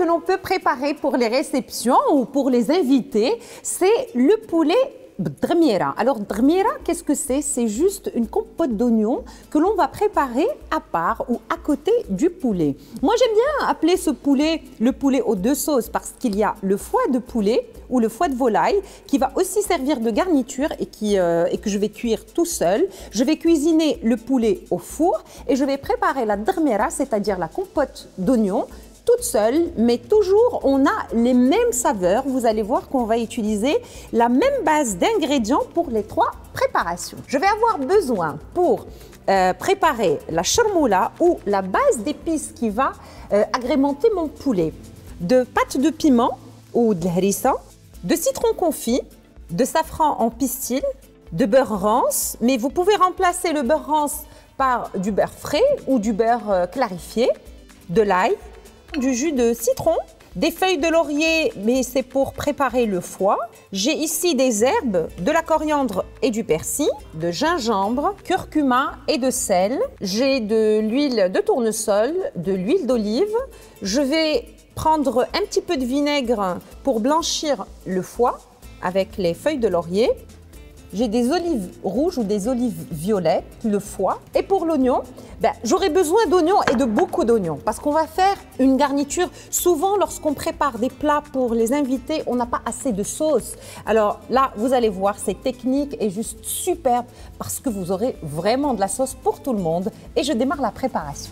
que l'on peut préparer pour les réceptions ou pour les invités, c'est le poulet drmira. Alors drmira, qu'est-ce que c'est? C'est juste une compote d'oignons que l'on va préparer à part ou à côté du poulet. Moi j'aime bien appeler ce poulet le poulet aux deux sauces parce qu'il y a le foie de poulet ou le foie de volaille qui va aussi servir de garniture et que je vais cuire tout seul. Je vais cuisiner le poulet au four et je vais préparer la drmira, c'est-à-dire la compote d'oignons, toute seule, mais toujours on a les mêmes saveurs. Vous allez voir qu'on va utiliser la même base d'ingrédients pour les trois préparations. Je vais avoir besoin pour préparer la charmoula ou la base d'épices qui va agrémenter mon poulet, de pâte de piment ou de harissa, de citron confit, de safran en pistil, de beurre rance, mais vous pouvez remplacer le beurre rance par du beurre frais ou du beurre clarifié, de l'ail, du jus de citron, des feuilles de laurier, mais c'est pour préparer le foie. J'ai ici des herbes, de la coriandre et du persil, de gingembre, curcuma et de sel. J'ai de l'huile de tournesol, de l'huile d'olive. Je vais prendre un petit peu de vinaigre pour blanchir le foie avec les feuilles de laurier. J'ai des olives rouges ou des olives violettes, le foie. Et pour l'oignon, j'aurai besoin d'oignons et de beaucoup d'oignons parce qu'on va faire une garniture. Souvent, lorsqu'on prépare des plats pour les invités, on n'a pas assez de sauce. Alors là, vous allez voir, cette technique est juste superbe parce que vous aurez vraiment de la sauce pour tout le monde. Et je démarre la préparation.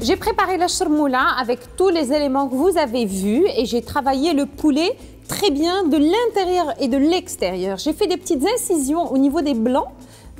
J'ai préparé la charmoula avec tous les éléments que vous avez vus et j'ai travaillé le poulet très bien de l'intérieur et de l'extérieur. J'ai fait des petites incisions au niveau des blancs,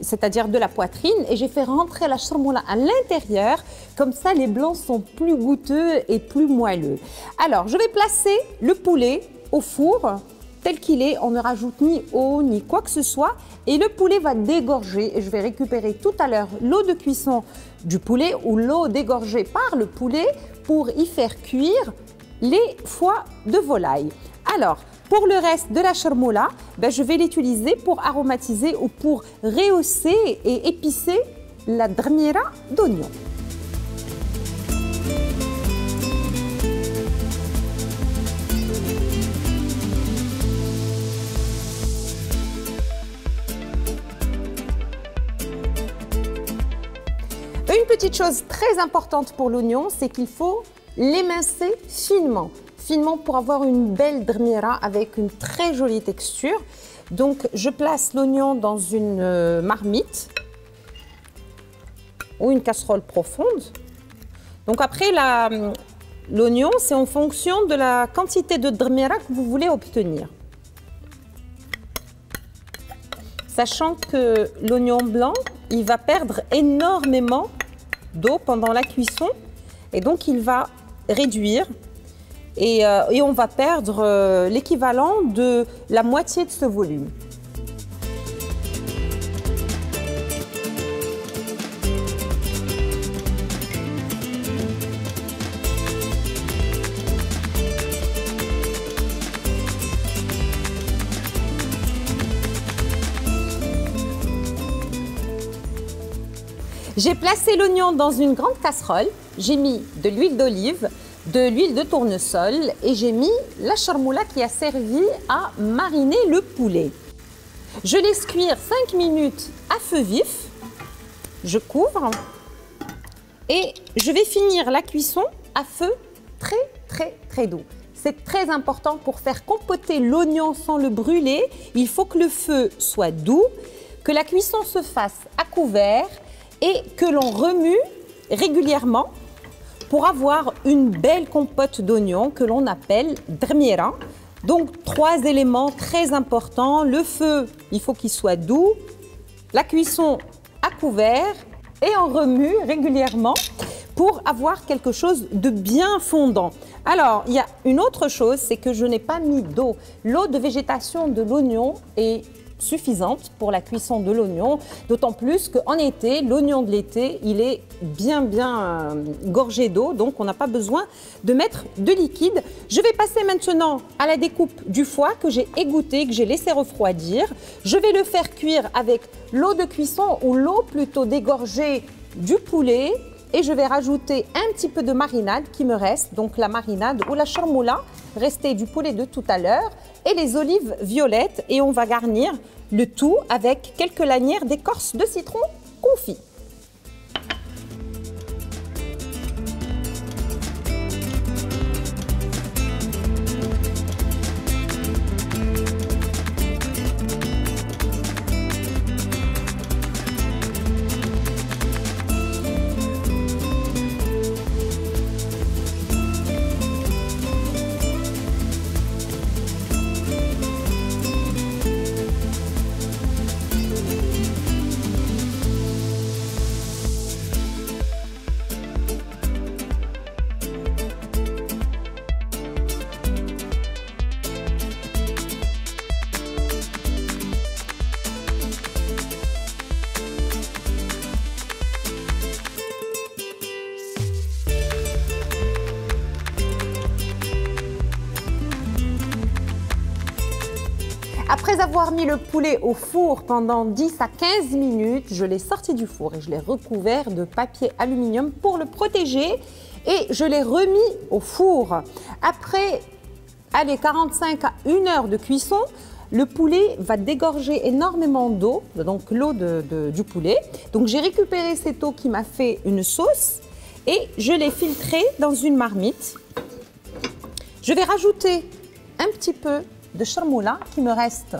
c'est-à-dire de la poitrine, et j'ai fait rentrer la charmoula à l'intérieur. Comme ça, les blancs sont plus goûteux et plus moelleux. Alors, je vais placer le poulet au four tel qu'il est. On ne rajoute ni eau ni quoi que ce soit. Et le poulet va dégorger. Et je vais récupérer tout à l'heure l'eau de cuisson du poulet ou l'eau dégorgée par le poulet pour y faire cuire les foies de volaille. Alors, Pour le reste de la charmoula, je vais l'utiliser pour aromatiser ou pour rehausser et épicer la drmira d'oignon. Une petite chose très importante pour l'oignon, c'est qu'il faut l'émincer finement. Finement pour avoir une belle drmira avec une très jolie texture. Donc, je place l'oignon dans une marmite ou une casserole profonde. Donc après, l'oignon, c'est en fonction de la quantité de drmira que vous voulez obtenir. Sachant que l'oignon blanc, il va perdre énormément d'eau pendant la cuisson et donc il va réduire et on va perdre l'équivalent de la moitié de ce volume. J'ai placé l'oignon dans une grande casserole, j'ai mis de l'huile d'olive, de l'huile de tournesol et j'ai mis la charmoula qui a servi à mariner le poulet. Je laisse cuire 5 minutes à feu vif, je couvre et je vais finir la cuisson à feu très doux. C'est très important pour faire compoter l'oignon sans le brûler, il faut que le feu soit doux, que la cuisson se fasse à couvert et que l'on remue régulièrement pour avoir une belle compote d'oignons que l'on appelle drmira. Donc, 3 éléments très importants. Le feu, il faut qu'il soit doux, la cuisson à couvert et on remue régulièrement pour avoir quelque chose de bien fondant. Alors, il y a une autre chose, c'est que je n'ai pas mis d'eau. L'eau de végétation de l'oignon est suffisante pour la cuisson de l'oignon, d'autant plus qu'en été, l'oignon de l'été, il est bien gorgé d'eau, donc on n'a pas besoin de mettre de liquide. Je vais passer maintenant à la découpe du foie que j'ai égoutté, que j'ai laissé refroidir. Je vais le faire cuire avec l'eau de cuisson ou l'eau plutôt dégorgée du poulet et je vais rajouter un petit peu de marinade qui me reste, donc la marinade ou la charmoula restée du poulet de tout à l'heure et les olives violettes et on va garnir le tout avec quelques lanières d'écorce de citron confit. Après avoir mis le poulet au four pendant 10 à 15 minutes, je l'ai sorti du four et je l'ai recouvert de papier aluminium pour le protéger et je l'ai remis au four. Après 45 à 1 heure de cuisson, le poulet va dégorger énormément d'eau, donc l'eau du poulet. Donc j'ai récupéré cette eau qui m'a fait une sauce et je l'ai filtrée dans une marmite. Je vais rajouter un petit peu de charmoula qui me reste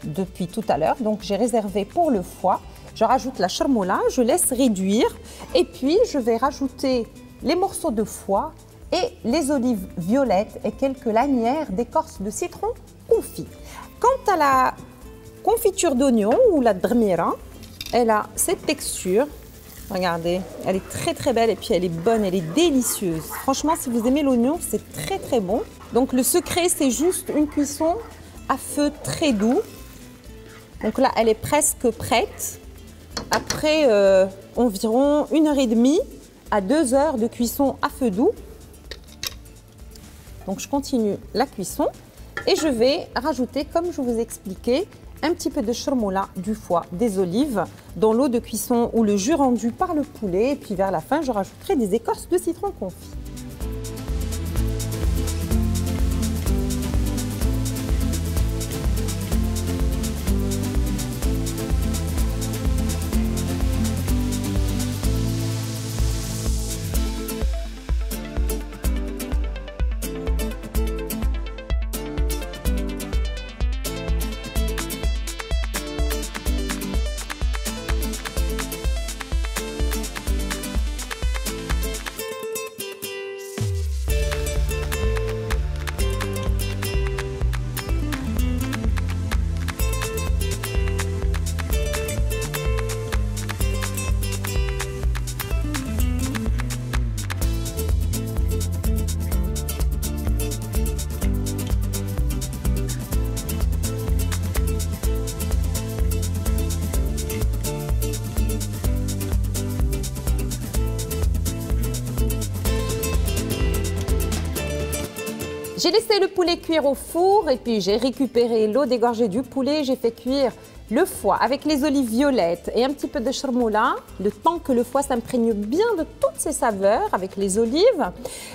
depuis tout à l'heure. Donc j'ai réservé pour le foie. Je rajoute la charmoula, je laisse réduire et puis je vais rajouter les morceaux de foie et les olives violettes et quelques lanières d'écorce de citron confit. Quant à la confiture d'oignon ou la drmira, elle a cette texture. Regardez, elle est très belle et puis elle est bonne, elle est délicieuse. Franchement, si vous aimez l'oignon, c'est très bon. Donc le secret, c'est juste une cuisson à feu très doux. Donc là, elle est presque prête. Après environ 1h30 à 2 heures de cuisson à feu doux. Donc je continue la cuisson Et je vais rajouter, comme je vous expliquais, un petit peu de chermoula, du foie, des olives dans l'eau de cuisson ou le jus rendu par le poulet. Et puis vers la fin, je rajouterai des écorces de citron confit. J'ai laissé le poulet cuire au four et puis j'ai récupéré l'eau dégorgée du poulet. J'ai fait cuire le foie avec les olives violettes et un petit peu de chermoula, le temps que le foie s'imprègne bien de toutes ses saveurs avec les olives.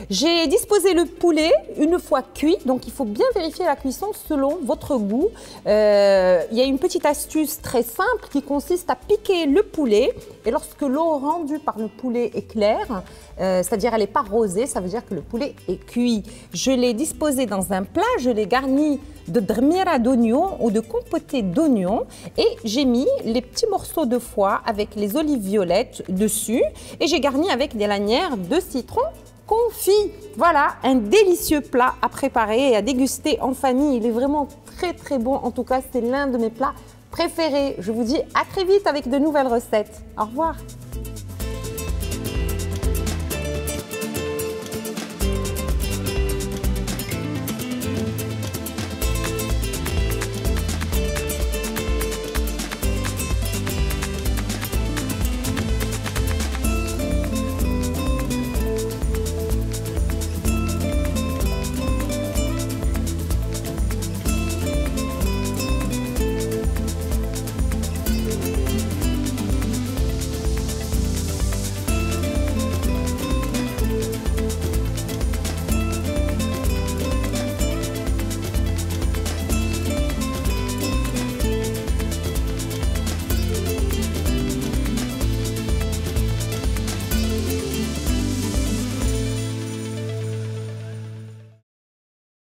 J'ai disposé le poulet une fois cuit, donc il faut bien vérifier la cuisson selon votre goût. Il y a une petite astuce très simple qui consiste à piquer le poulet et lorsque l'eau rendue par le poulet est claire, c'est-à-dire elle n'est pas rosée, ça veut dire que le poulet est cuit. Je l'ai disposé dans un plat, je l'ai garni de drmira d'oignon ou de compoté d'oignon et j'ai mis les petits morceaux de foie avec les olives violettes dessus et j'ai garni avec des lanières de citron confit. Voilà, un délicieux plat à préparer et à déguster en famille. Il est vraiment très très bon, en tout cas c'est l'un de mes plats préférés. Je vous dis à très vite avec de nouvelles recettes. Au revoir.